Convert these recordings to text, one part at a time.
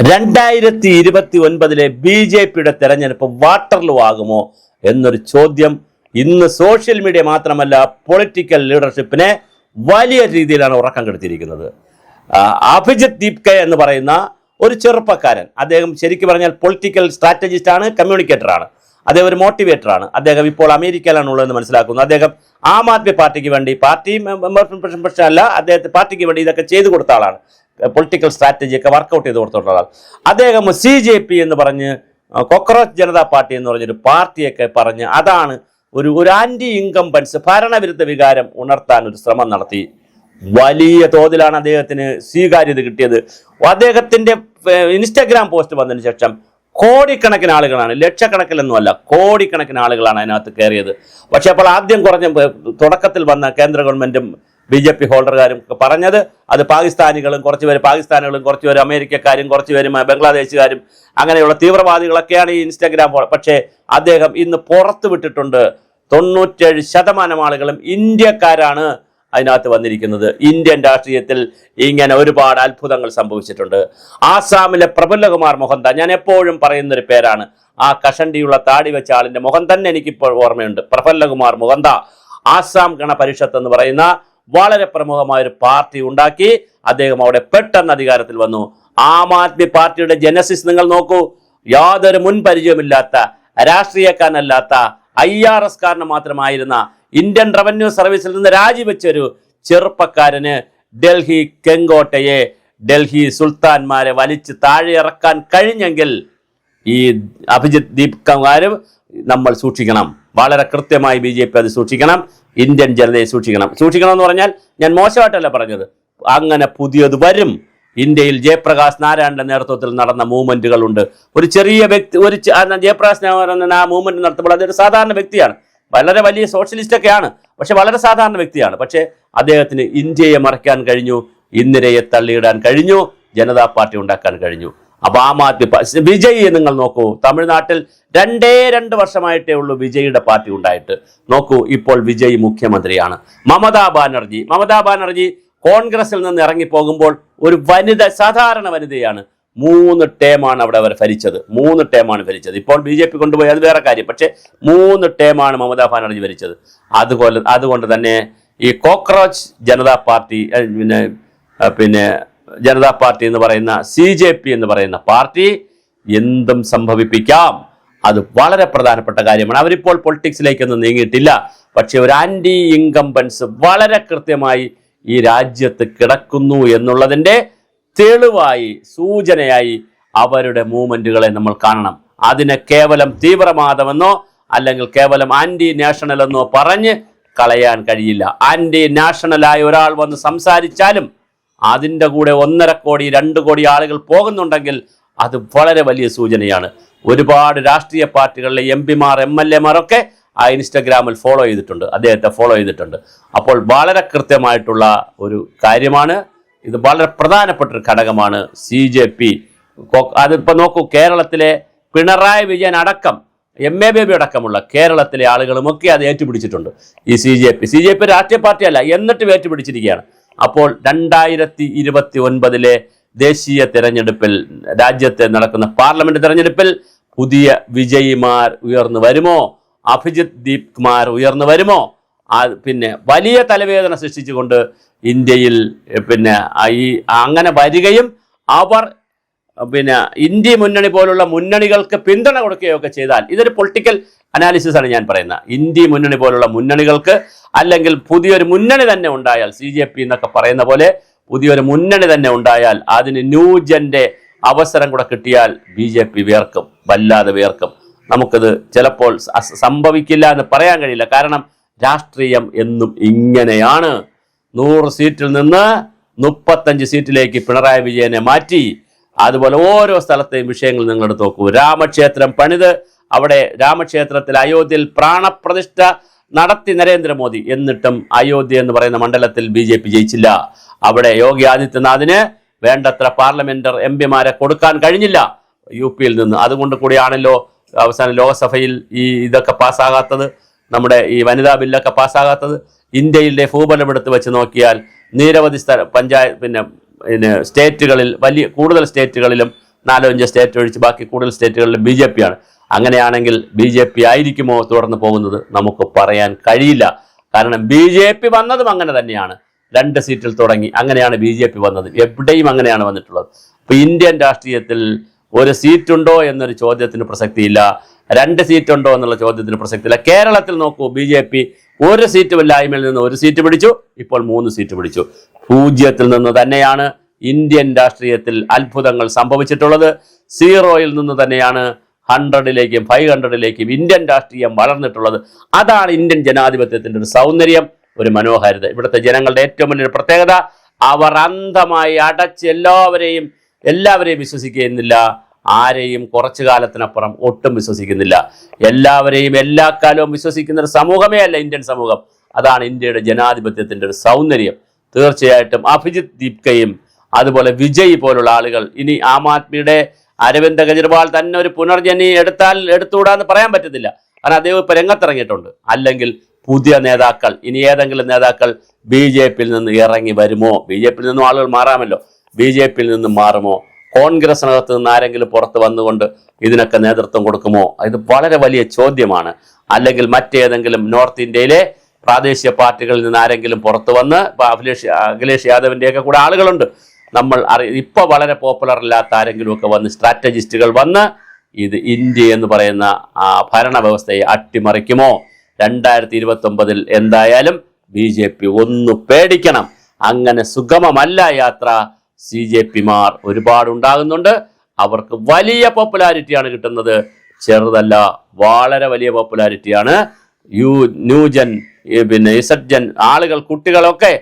2029 BJPയുടെ തെരഞ്ഞെടുപ്പ് വാട്ടർലൂ ആകുമോ എന്നൊരു ചോദ്യം ഇന്ന് സോഷ്യൽ മീഡിയ മാത്രമല്ല പൊളിറ്റിക്കൽ ലീഡർഷിപ്പിനെ വലിയ രീതിയിലാണ് ഉറക്കം കെടുത്തിയിരിക്കുന്നത്. അഭിജിത്ത് ദീപ്കെ എന്ന് പറയുന്ന ഒരു ചെറുപ്പക്കാരൻ, അദ്ദേഹം ശരിക്കും പറഞ്ഞാൽ പൊളിറ്റിക്കൽ സ്ട്രാറ്റജിസ്റ്റ് ആണ്, കമ്മ്യൂണിക്കേറ്റർ ആണ്, അദ്ദേഹം ഒരു മോട്ടിവേറ്റർ ആണ്. അദ്ദേഹം ഇപ്പോൾ അമേരിക്കയിലാണ് ഉള്ളതെന്ന് മനസ്സിലാക്കുന്നു. അദ്ദേഹം ആം ആദ്മി പാർട്ടിക്ക് വേണ്ടി, പാർട്ടി മെമ്പർഷിപ്പ് അല്ല, അദ്ദേഹത്തെ പാർട്ടിക്ക് വേണ്ടി ഇതൊക്കെ ചെയ്തു കൊടുത്ത ആളാണ്, പൊളിറ്റിക്കൽ സ്ട്രാറ്റജി ഒക്കെ വർക്കൗട്ട് ചെയ്ത് കൊടുത്തിട്ടുള്ള ആൾ. അദ്ദേഹം CJP എന്ന് പറഞ്ഞ്, കോക്രോച്ച് ജനതാ പാർട്ടി എന്ന് പറഞ്ഞൊരു പാർട്ടിയൊക്കെ പറഞ്ഞ് അതാണ് ഒരു ആന്റി ഇൻകംബൻസ് ഭരണവിരുദ്ധ വികാരം ഉണർത്താൻ ഒരു ശ്രമം നടത്തി. വലിയ തോതിലാണ് അദ്ദേഹത്തിന് സ്വീകാര്യത കിട്ടിയത്. അദ്ദേഹത്തിന്റെ ഇൻസ്റ്റഗ്രാം പോസ്റ്റ് വന്നതിന് ശേഷം കോടിക്കണക്കിന് ആളുകളാണ്, ലക്ഷക്കണക്കിലൊന്നുമല്ല, കോടിക്കണക്കിന് ആളുകളാണ് അതിനകത്ത് കയറിയത്. പക്ഷെ അപ്പോൾ ആദ്യം തുടക്കത്തിൽ വന്ന കേന്ദ്ര ഗവൺമെന്റും BJP ഹോൾഡർകാരും പറഞ്ഞത് അത് പാകിസ്ഥാനികളും കുറച്ചുപേര് അമേരിക്കക്കാരും കുറച്ചുപേര് ബംഗ്ലാദേശുകാരും അങ്ങനെയുള്ള തീവ്രവാദികളൊക്കെയാണ് ഈ ഇൻസ്റ്റാഗ്രാം. പക്ഷേ അദ്ദേഹം ഇന്ന് പുറത്തു വിട്ടിട്ടുണ്ട് 97% ആളുകളും ഇന്ത്യക്കാരാണ് അതിനകത്ത് വന്നിരിക്കുന്നത്. ഇന്ത്യൻ രാഷ്ട്രീയത്തിൽ ഇങ്ങനെ ഒരുപാട് അത്ഭുതങ്ങൾ സംഭവിച്ചിട്ടുണ്ട്. ആസാമിലെ പ്രഫുല്ലകുമാർ മൊഹന്ത, ഞാൻ എപ്പോഴും പറയുന്നൊരു പേരാണ്, ആ കഷണ്ടിയുള്ള താടി വെച്ച ആളിന്റെ മുഖം തന്നെ എനിക്കിപ്പോൾ ഓർമ്മയുണ്ട്. പ്രഫുല്ലകുമാർ മൊഹന്ത ആസാം ഗണപരിഷത്ത് എന്ന് പറയുന്ന വളരെ പ്രമുഖമായ ഒരു പാർട്ടി ഉണ്ടാക്കി അദ്ദേഹം അവിടെ പെട്ടെന്ന് അധികാരത്തിൽ വന്നു. ആം ആദ്മി പാർട്ടിയുടെ ജനസിസ് നിങ്ങൾ നോക്കൂ. യാതൊരു മുൻപരിചയമില്ലാത്ത, രാഷ്ട്രീയക്കാരനല്ലാത്ത, IRS കാരന് മാത്രമായിരുന്ന, ഇന്ത്യൻ റവന്യൂ സർവീസിൽ നിന്ന് രാജിവെച്ചൊരു ചെറുപ്പക്കാരന് ഡൽഹി കെങ്കോട്ടയെ, ഡൽഹി സുൽത്താൻമാരെ വലിച്ച് താഴെ ഇറക്കാൻ കഴിഞ്ഞെങ്കിൽ ഈ അഭിജിത്ത് ദീപ്കമാരും നമ്മൾ സൂക്ഷിക്കണം. വളരെ കൃത്യമായി BJP അത് സൂക്ഷിക്കണം, ഇന്ത്യൻ ജനതയെ സൂക്ഷിക്കണം എന്ന് പറഞ്ഞാൽ ഞാൻ മോശമായിട്ടല്ല പറഞ്ഞത്. അങ്ങനെ പുതിയത് വരും. ഇന്ത്യയിൽ ജയപ്രകാശ് നാരായണന്റെ നേതൃത്വത്തിൽ നടന്ന മൂവ്മെന്റുകളുണ്ട്. ഒരു ചെറിയ വ്യക്തി, ജയപ്രകാശ് നാരായണൻ ആ മൂവ്മെന്റ് നടത്തുമ്പോൾ അതൊരു സാധാരണ വ്യക്തിയാണ്, വളരെ വലിയ സോഷ്യലിസ്റ്റ് ഒക്കെയാണ്, പക്ഷെ വളരെ സാധാരണ വ്യക്തിയാണ്. പക്ഷെ അദ്ദേഹത്തിന് ഇന്ത്യയെ മറയ്ക്കാൻ കഴിഞ്ഞു, ഇന്ദിരയെ തള്ളിയിടാൻ കഴിഞ്ഞു, ജനതാ പാർട്ടി ഉണ്ടാക്കാൻ കഴിഞ്ഞു. അപ്പൊ ആം ആദ്മി വിജയ് നിങ്ങൾ നോക്കൂ, തമിഴ്നാട്ടിൽ 2 വർഷമായിട്ടേ ഉള്ളൂ വിജയുടെ പാർട്ടി ഉണ്ടായിട്ട്. നോക്കൂ, ഇപ്പോൾ വിജയ് മുഖ്യമന്ത്രിയാണ്. മമതാ ബാനർജി കോൺഗ്രസിൽ നിന്ന് ഇറങ്ങിപ്പോകുമ്പോൾ ഒരു സാധാരണ വനിതയാണ്. 3 ടേമാണ് അവിടെ അവർ ഭരിച്ചത്. 3 ടേമാണ് ഭരിച്ചത്. ഇപ്പോൾ BJP കൊണ്ടുപോയി അത് വേറെ കാര്യം. പക്ഷെ 3 ടേമാണ് മമതാ ബാനർജി ഭരിച്ചത്. അതുകൊണ്ട് തന്നെ ഈ കോക്രോച്ച് ജനതാ പാർട്ടി പിന്നെ ജനതാ പാർട്ടി എന്ന് പറയുന്ന CJP എന്ന് പറയുന്ന പാർട്ടി എന്തും സംഭവിപ്പിക്കാം. അത് വളരെ പ്രധാനപ്പെട്ട കാര്യമാണ്. അവരിപ്പോൾ പൊളിറ്റിക്സിലേക്കൊന്നും നീങ്ങിയിട്ടില്ല. പക്ഷെ ഒരു ആന്റി ഇൻകംബൻസ് വളരെ കൃത്യമായി ഈ രാജ്യത്ത് കിടക്കുന്നു എന്നുള്ളതിൻ്റെ തെളിവായി, സൂചനയായി അവരുടെ മൂവ്മെന്റുകളെ നമ്മൾ കാണണം. അതിനെ കേവലം തീവ്രവാദമെന്നോ അല്ലെങ്കിൽ കേവലം ആന്റി നാഷണൽ എന്നോ പറഞ്ഞ് കളയാൻ കഴിയില്ല. ആന്റി നാഷണലായ ഒരാൾ വന്ന് സംസാരിച്ചാലും അതിൻ്റെ കൂടെ 1.5 കോടി 2 കോടി ആളുകൾ പോകുന്നുണ്ടെങ്കിൽ അത് വളരെ വലിയ സൂചനയാണ്. ഒരുപാട് രാഷ്ട്രീയ പാർട്ടികളിലെ MP-മാർ MLA-മാർ ഒക്കെ ആ ഇൻസ്റ്റഗ്രാമിൽ അദ്ദേഹത്തെ ഫോളോ ചെയ്തിട്ടുണ്ട്. അപ്പോൾ വളരെ കൃത്യമായിട്ടുള്ള ഒരു കാര്യമാണ് ഇത്. വളരെ പ്രധാനപ്പെട്ട ഒരു ഘടകമാണ് CJP. അതിപ്പോൾ നോക്കൂ, കേരളത്തിലെ പിണറായി വിജയൻ അടക്കം, MA ബേബി അടക്കമുള്ള കേരളത്തിലെ ആളുകളുമൊക്കെ അത് ഏറ്റുപിടിച്ചിട്ടുണ്ട്. ഈ CJP രാഷ്ട്രീയ പാർട്ടിയല്ല, എന്നിട്ടും ഏറ്റുപിടിച്ചിരിക്കുകയാണ്. അപ്പോൾ 2029 ദേശീയ തെരഞ്ഞെടുപ്പിൽ, രാജ്യത്തെ നടക്കുന്ന പാർലമെന്റ് തെരഞ്ഞെടുപ്പിൽ പുതിയ വിജയിമാർ ഉയർന്നു വരുമോ? അഭിജിത്ത് ദീപ്കുമാർ ഉയർന്നു വരുമോ? പിന്നെ വലിയ തലവേദന സൃഷ്ടിച്ചുകൊണ്ട് ഇന്ത്യയിൽ അങ്ങനെ വരികയും അവർ ഇന്ത്യ മുന്നണി പോലുള്ള മുന്നണികൾക്ക് പിന്തുണ കൊടുക്കുകയൊക്കെ ചെയ്താൽ, ഇതൊരു പൊളിറ്റിക്കൽ അനാലിസിസ് ആണ് ഞാൻ പറയുന്നത്. ഇന്ത്യ മുന്നണി പോലുള്ള മുന്നണികൾക്ക് അല്ലെങ്കിൽ പുതിയൊരു മുന്നണി തന്നെ ഉണ്ടായാൽ, CJP എന്നൊക്കെ പറയുന്ന പോലെ പുതിയൊരു മുന്നണി തന്നെ ഉണ്ടായാൽ, അതിന് ന്യൂജന്റെ അവസരം കൂടെ കിട്ടിയാൽ BJP വിയർക്കും, വല്ലാതെ വിയർക്കും. നമുക്കത് ചിലപ്പോൾ സംഭവിക്കില്ല എന്ന് പറയാൻ കഴിയില്ല. കാരണം രാഷ്ട്രീയം എന്നും ഇങ്ങനെയാണ്. 100 സീറ്റിൽ നിന്ന് 35 സീറ്റിലേക്ക് പിണറായി വിജയനെ മാറ്റി. അതുപോലെ ഓരോ സ്ഥലത്തെയും വിഷയങ്ങൾ നിങ്ങൾ എടുത്ത് നോക്കൂ. രാമക്ഷേത്രം പണിത് അവിടെ രാമക്ഷേത്രത്തിൽ അയോധ്യയിൽ പ്രാണപ്രതിഷ്ഠ നടത്തി നരേന്ദ്രമോദി, എന്നിട്ടും അയോധ്യ എന്ന് പറയുന്ന മണ്ഡലത്തിൽ BJP ജയിച്ചില്ല. അവിടെ യോഗി ആദിത്യനാഥിന് വേണ്ടത്ര പാർലമെന്റർ MP-മാരെ കൊടുക്കാൻ കഴിഞ്ഞില്ല UP-യിൽ നിന്ന്. അതുകൊണ്ട് കൂടിയാണല്ലോ അവസാനം ലോക്സഭയിൽ ഇതൊക്കെ പാസ്സാകാത്തത്, നമ്മുടെ ഈ വനിതാ ബില്ലൊക്കെ പാസ്സാകാത്തത്. ഇന്ത്യയിലെ ഭൂബലമെടുത്ത് വെച്ച് നോക്കിയാൽ നിരവധി സ്റ്റേറ്റുകളിൽ, കൂടുതൽ സ്റ്റേറ്റുകളിലും 4-5 സ്റ്റേറ്റ് ഒഴിച്ച് ബാക്കി കൂടുതൽ സ്റ്റേറ്റുകളിൽ BJP ആണ്. അങ്ങനെയാണെങ്കിൽ BJP ആയിരിക്കുമോ തുടർന്ന് പോകുന്നത്? നമുക്ക് പറയാൻ കഴിയില്ല. കാരണം BJP വന്നതും അങ്ങനെ തന്നെയാണ്. 2 സീറ്റിൽ തുടങ്ങി അങ്ങനെയാണ് BJP വന്നത്. എവിടെയും അങ്ങനെയാണ് വന്നിട്ടുള്ളത്. ഇപ്പൊ ഇന്ത്യൻ രാഷ്ട്രീയത്തിൽ ഒരു സീറ്റുണ്ടോ എന്നൊരു ചോദ്യത്തിന് പ്രസക്തിയില്ല, 2 സീറ്റുണ്ടോ എന്നുള്ള ചോദ്യത്തിന് പ്രസക്തിയില്ല. കേരളത്തിൽ നോക്കൂ, BJP ഒരു സീറ്റുമില്ലായ്മയിൽ നിന്ന് 1 സീറ്റ് പിടിച്ചു, ഇപ്പോൾ 3 സീറ്റ് പിടിച്ചു. 0-ൽ നിന്ന് തന്നെയാണ് ഇന്ത്യൻ രാഷ്ട്രീയത്തിൽ അത്ഭുതങ്ങൾ സംഭവിച്ചിട്ടുള്ളത്. 0-ൽ നിന്ന് തന്നെയാണ് 100-ലേക്കും 500-ലേക്കും ഇന്ത്യൻ രാഷ്ട്രീയം വളർന്നിട്ടുള്ളത്. അതാണ് ഇന്ത്യൻ ജനാധിപത്യത്തിന്റെ ഒരു സൗന്ദര്യം, ഒരു മനോഹാരിത. ഇവിടുത്തെ ജനങ്ങളുടെ ഏറ്റവും വലിയൊരു പ്രത്യേകത, അവർ അന്ധമായി അടച്ച് എല്ലാവരെയും വിശ്വസിക്കുന്നില്ല. ആരെയും കുറച്ചു കാലത്തിനപ്പുറം ഒട്ടും വിശ്വസിക്കുന്നില്ല. എല്ലാവരെയും എല്ലാ കാലവും വിശ്വസിക്കുന്ന ഒരു സമൂഹമേ അല്ല ഇന്ത്യൻ സമൂഹം. അതാണ് ഇന്ത്യയുടെ ജനാധിപത്യത്തിന്റെ ഒരു സൗന്ദര്യം. തീർച്ചയായിട്ടും അഭിജിത്ത് ദീപ്കയും അതുപോലെ വിജയ് പോലുള്ള ആളുകൾ, ഇനി ആം ആദ്മിയുടെ അരവിന്ദ് കെജ്രിവാൾ തന്നെ ഒരു പുനർജനി എടുത്തുകൂടാന്ന് പറയാൻ പറ്റത്തില്ല. കാരണം അദ്ദേഹം ഇപ്പൊ രംഗത്തിറങ്ങിയിട്ടുണ്ട്. അല്ലെങ്കിൽ പുതിയ നേതാക്കൾ, ഇനി ഏതെങ്കിലും നേതാക്കൾ BJP-യിൽ നിന്ന് ഇറങ്ങി വരുമോ? BJP-യിൽ നിന്നും ആളുകൾ മാറാമല്ലോ. BJP-യിൽ നിന്നും മാറുമോ? കോൺഗ്രസിനകത്ത് നിന്ന് ആരെങ്കിലും പുറത്ത് വന്നുകൊണ്ട് ഇതിനൊക്കെ നേതൃത്വം കൊടുക്കുമോ? ഇത് വളരെ വലിയ ചോദ്യമാണ്. അല്ലെങ്കിൽ മറ്റേതെങ്കിലും നോർത്ത് ഇന്ത്യയിലെ പ്രാദേശിക പാർട്ടികളിൽ നിന്ന് ആരെങ്കിലും പുറത്തു വന്ന്, അഖിലേഷ് യാദവിൻ്റെയൊക്കെ കൂടെ ആളുകളുണ്ട്, നമ്മൾ ഇപ്പൊ വളരെ പോപ്പുലർ അല്ലാത്ത ആരെങ്കിലും ഒക്കെ വന്ന്, സ്ട്രാറ്റജിസ്റ്റുകൾ വന്ന് ഇത് ഇന്ത്യ എന്ന് പറയുന്ന ഭരണ വ്യവസ്ഥയെ അട്ടിമറിക്കുമോ? 2029-ൽ എന്തായാലും BJP ഒന്ന് പേടിക്കണം. അങ്ങനെ സുഗമമല്ല യാത്ര. CJP-മാർ ഒരുപാടുണ്ടാകുന്നുണ്ട്. അവർക്ക് വലിയ പോപ്പുലാരിറ്റിയാണ് കിട്ടുന്നത്, ചെറുതല്ല, വളരെ വലിയ പോപ്പുലാരിറ്റിയാണ്. ന്യൂജൻ, പിന്നെ ഇസഡ്ജൻ ആളുകൾ, കുട്ടികളൊക്കെ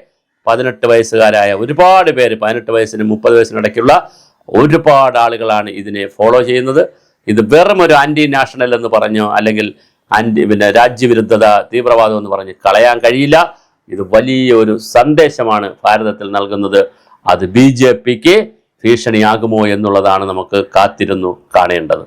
18 വയസ്സുകാരായ ഒരുപാട് പേര്, 18 വയസ്സിനും 30 വയസ്സിനിടയ്ക്കുള്ള ഒരുപാട് ആളുകളാണ് ഇതിനെ ഫോളോ ചെയ്യുന്നത്. ഇത് വെറും ഒരു ആന്റി നാഷണൽ എന്ന് പറഞ്ഞോ, അല്ലെങ്കിൽ രാജ്യവിരുദ്ധത, തീവ്രവാദം എന്ന് പറഞ്ഞ് കളയാൻ കഴിയില്ല. ഇത് വലിയൊരു സന്ദേശമാണ് ഭാരതത്തിൽ നൽകുന്നത്. അത് BJP-ക്ക് ഭീഷണിയാകുമോ എന്നുള്ളതാണ് നമുക്ക് കാത്തിരുന്നു കാണേണ്ടത്.